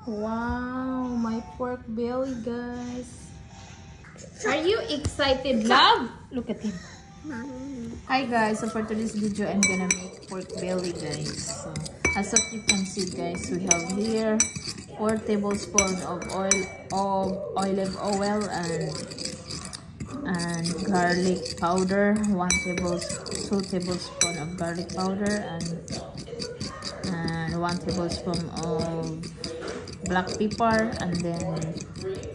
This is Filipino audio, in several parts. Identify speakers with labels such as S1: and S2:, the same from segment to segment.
S1: Wow, my pork belly, guys. Are you excited, love? Look at him. Hi guys, so for today's video, I'm gonna make pork belly, guys. So, as of you can see, guys, we have here 4 tablespoons of olive oil and garlic powder, 2 tablespoons of garlic powder, and 1 tablespoon of black pepper, and then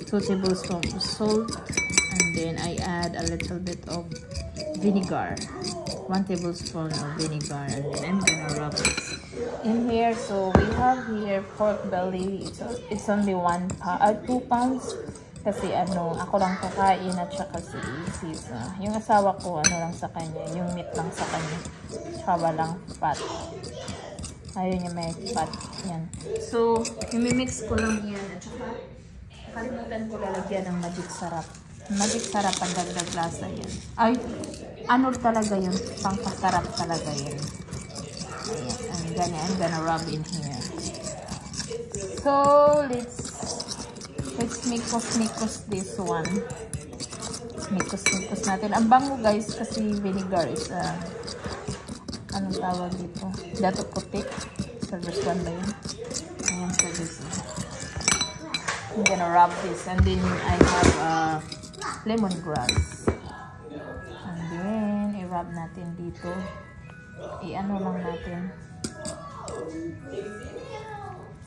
S1: 2 tablespoons of salt, and then I add a little bit of vinegar, 1 tablespoon of vinegar, and then I'm gonna rub it in here. So we have here pork belly. It's only 2 pounds kasi ako lang kakain at saka si Sisa. Yung asawa ko lang sa kanya, yung meat lang sa kanya, tsaka walang fat. Ayaw niya may fat. Yan. So, imimix ko lang yan. At saka, kalimutan ko lalagyan ng magic sarap. Magic sarap ang dagdag lasa yan. Ay, ano talaga yun? Pangpasarap talaga yun. Ayan. I'm gonna rub in here. So, let's mikos this one. Mikos natin. Ang bango, guys, kasi vinegar is anong tawag dito? Dato putik. Service one ba yun? Ayan, service one. I'm gonna rub this. And then I have lemongrass. And then, i-rub natin dito. I-ano lang natin.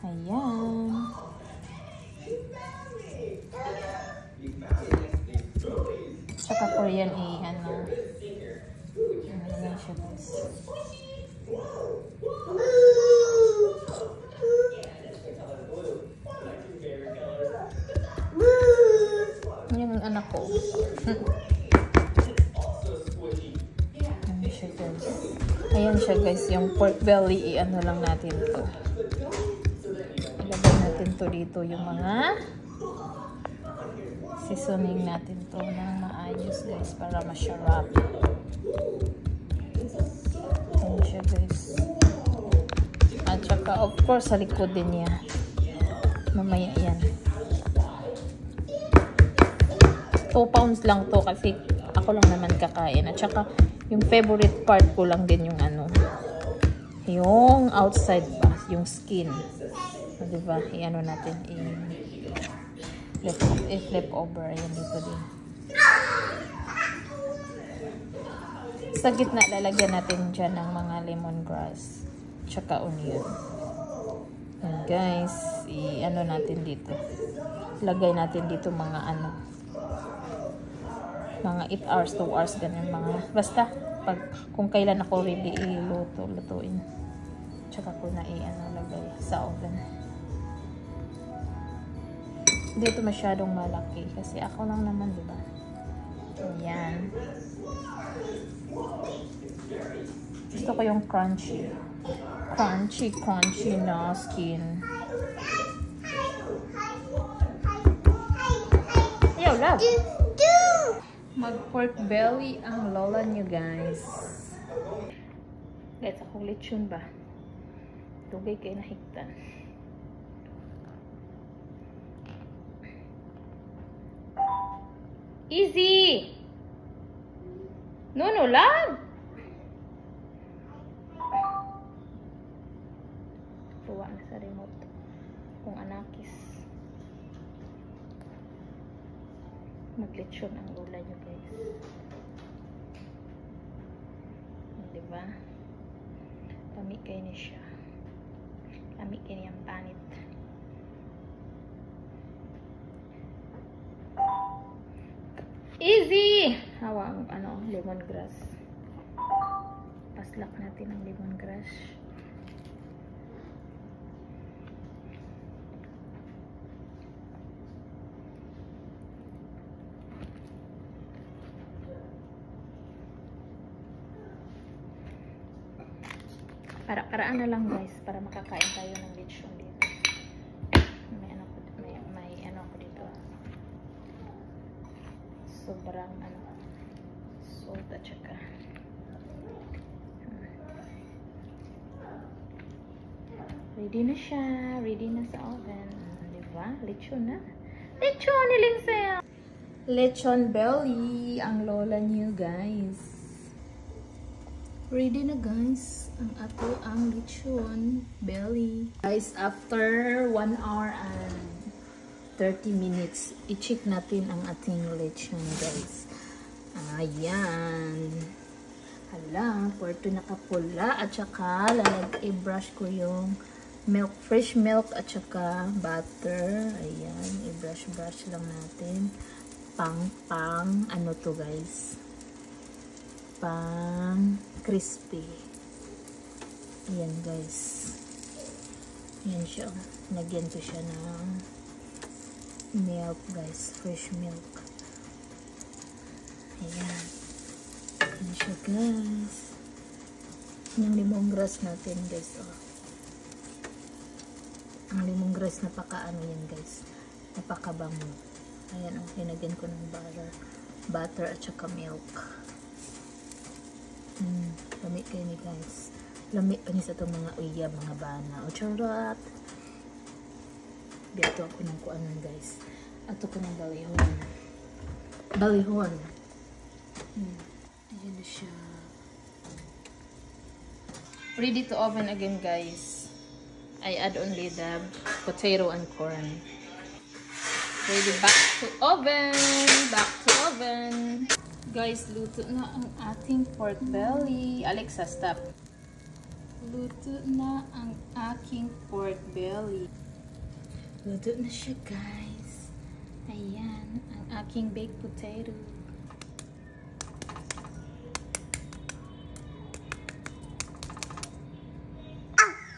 S1: Ayan. Tsaka ko yan i-ano. Ayan siya, guys. Yung anak ko. Ayan siya, guys. Ayan siya, guys. Yung pork belly, i-ano lang natin to. Ilagay natin to dito yung mga seasoning natin to ng maayos, guys, para masyarap. Ayan siya, guys. At saka, of course, sa likod din niya. Mamaya yan. 2 pounds lang to kasi ako lang naman kakain. At saka, yung favorite part ko lang din yung yung outside pa, yung skin. Diba? I-ano natin, i-flip over. Ayan, dito din. Sa gitna, lalagyan natin dyan ng mga lemongrass. Tsaka onion. And guys, i-ano natin dito. Lagay natin dito mga mga 8 hours, 2 hours, ganun mga. Basta, kung kailan ako ready, lutuin. Tsaka ko na lagay sa oven. Dito masyadong malaki kasi ako lang naman, diba? Ayan. Gusto ko yung crunchy. Crunchy na skin. Yo, love! Mag-pork belly ang lola nyo, guys. Guys, akong lechon ba? Tugay kayo nahigtan. Easy! No, love! Tuwa na sa remote. Kung anakis. Maglechon ang lola nyo, guys. Diba? Lami kayo niya siya. Lami kayo niyang panit. Easy! Hawa ang lemongrass. Paslak natin ang lemongrass. Para-paraan na lang, guys, para makakain tayo ng lechon dito. May ano ko dito. Sobrang salt at saka ready na siya. Ready na sa oven. Diba? Lechon na. Lechon, niling saya. Lechon belly, ang lola niyo, guys. Ready na, guys. Ang ato ang lechon belly. Guys, after 1 hour and 30 minutes, i-check natin ang ating lechon, guys. Ayan. Hala, porto nakapula. At saka, i-brush ko yung milk, fresh milk at saka butter. Ayan, i-brush lang natin. Ano to, guys? Pang crispy. Ayan, guys. Ayan siya. Lagyan ko siya ng milk, guys. Fresh milk. Ayan. Ayan siya, guys. Yung lemongrass natin, guys. Oh. Ang lemongrass, napaka-ano yan, guys. Napakabango. Ayan, oh. Hinagyan ko ng butter at saka milk. Lami kayo ni, guys. Lami pa niya sa itong mga uyab, mga bana. O, charot! Bito ako ng kuanan, guys. Ato ko ng balihon. Balihon. Ayan na siya. Ready to oven again, guys. I add only the potato and corn. Ready, back to oven. Back to oven. Guys, luto na ang ating pork belly. Alexa, stop. Luto na ang aking pork belly. Luto na siya, guys. Ayan, ang aking baked potato.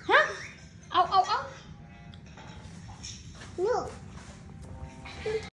S1: Huh? Ow, ow, ow! No.